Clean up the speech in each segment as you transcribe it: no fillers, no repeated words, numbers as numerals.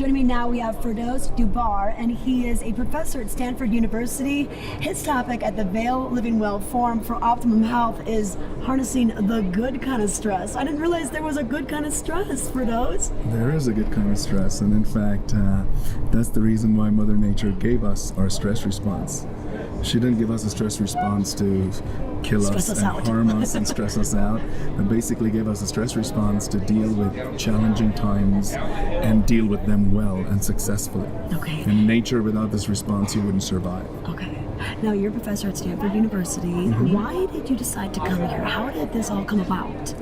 Joining me now, we have Firdaus Dhabhar, and he is a professor at Stanford University. His topic at the Vail Living Well Forum for Optimum Health is harnessing the good kind of stress. I didn't realize there was a good kind of stress, Firdaus. There is a good kind of stress, and in fact, that's the reason why Mother Nature gave us our stress response. She didn't give us a stress response to kill us and harm us and stress us out, but basically gave us a stress response to deal with challenging times and deal with them well and successfully. Okay. In nature, without this response, you wouldn't survive. Okay. Now, you're a professor at Stanford University. Mm-hmm. Why did you decide to come here? How did this all come about?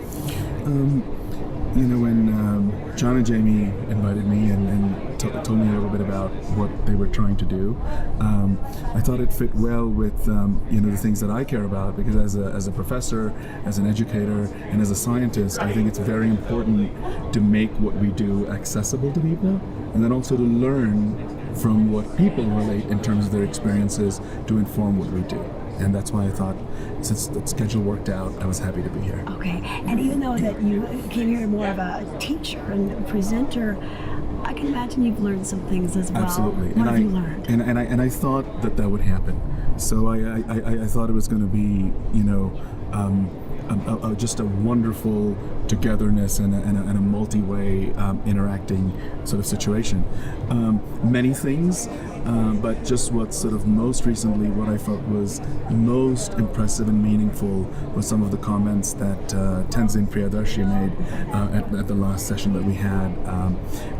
When John and Jamie invited me and told me a little bit about what they were trying to do, I thought it fit well with the things that I care about, because as a professor, as an educator, and as a scientist, I think it's very important to make what we do accessible to people, and then also to learn from what people relate in terms of their experiences to inform what we do. And that's why I thought, since the schedule worked out, I was happy to be here. Okay, and even though that you came here more of a teacher and a presenter, I can imagine you've learned some things as well. Absolutely. What have you learned? And I thought that would happen. So I thought it was going to be, just a wonderful togetherness and a multi-way interacting sort of situation. Many things, but just what sort of most recently, what I felt was most impressive and meaningful was some of the comments that Tenzin Priyadarshi made at the last session that we had.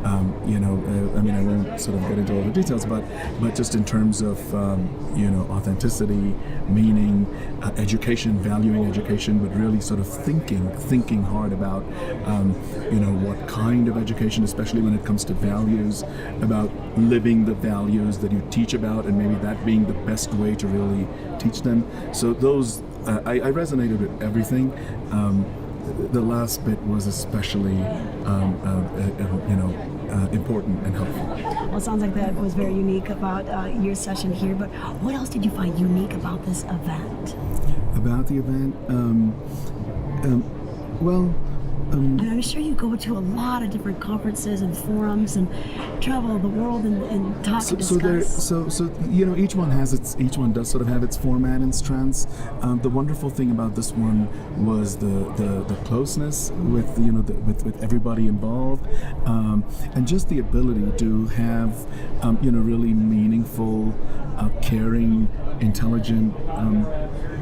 I won't sort of get into all the details, but just in terms of authenticity, meaning, education, valuing education, but really sort of thinking hard about what kind of education, especially when it comes to values, about living the values that you teach about, and maybe that being the best way to really teach them. So those I resonated with everything. The last bit was especially important and helpful. Well, it sounds like that was very unique about your session here, but what else did you find unique about this event? About the event? And I'm sure you go to a lot of different conferences and forums and travel the world and talk and discuss. So each one does sort of have its format and strengths. The wonderful thing about this one was the closeness with everybody involved, and just the ability to have really meaningful, caring, intelligent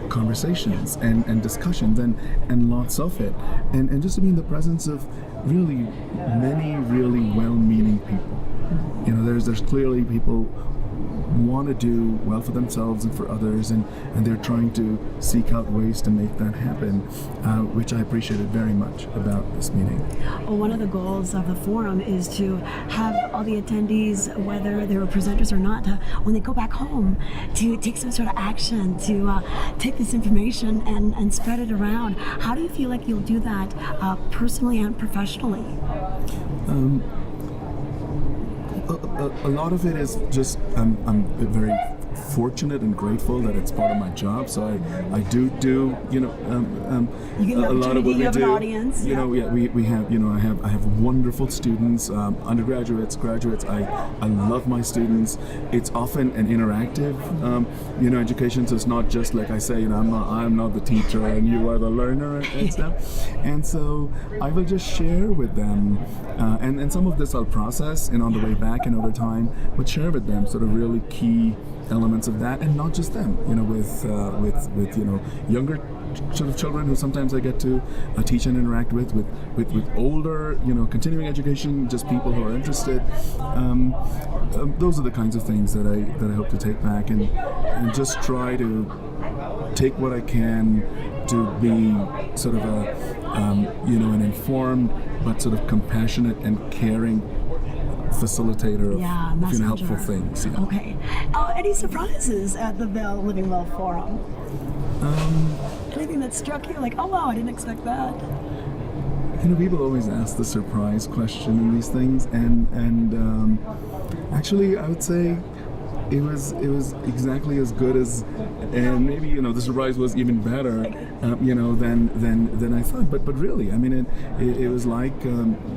conversations and discussions and lots of it, and just to be in the presence of really many really well-meaning people. There's clearly people want to do well for themselves and for others, and they're trying to seek out ways to make that happen, which I appreciated very much about this meeting. Well, one of the goals of the forum is to have all the attendees, whether they were presenters or not, when they go back home, to take some sort of action, to take this information and spread it around. How do you feel like you'll do that personally and professionally? A lot of it is just I'm very fortunate and grateful that it's part of my job. So I do a lot of what we do. You have an audience. We have I have wonderful students, undergraduates, graduates. I love my students. It's often an interactive education. So it's not just like I say, I'm not the teacher and you are the learner and stuff. And so I will just share with them, and some of this I'll process and on the way back and over time, but share with them sort of really key elements of that, and not just them, with younger sort of children who sometimes I get to teach and interact with older, continuing education, just people who are interested. Those are the kinds of things that I hope to take back and just try to take what I can to be sort of an informed but sort of compassionate and caring facilitator of helpful things. Yeah. Okay. Any surprises at the Vail Living Well Forum? Anything that struck you like, oh wow, I didn't expect that? People always ask the surprise question in these things, and actually I would say it was exactly as good as, and maybe the surprise was even better, than I thought. But really, I mean, it was like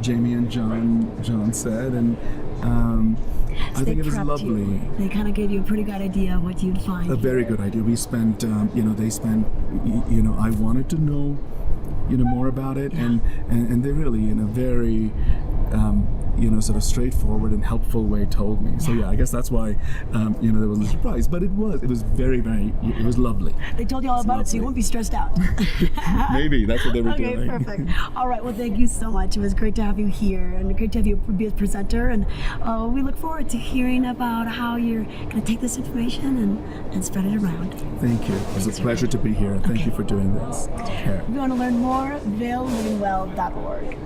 Jamie and John said, and So I think they it is prepped lovely. you. They kind of gave you a pretty good idea of what you'd find. A very here. good idea. We spent, they spent, I wanted to know, more about it, and they really, in a very, sort of straightforward and helpful way told me. So I guess that's why, there was a surprise. But it was very, it was lovely. They told you all about it, so you won't be stressed out. Maybe that's what they were Okay, doing. perfect. All right, well, thank you so much. It was great to have you here, and great to have you be a presenter. And we look forward to hearing about how you're going to take this information and spread it around. Thank you. It was a pleasure to be here. Thank you for doing this. Take care. If you want to learn more, vailwell.org.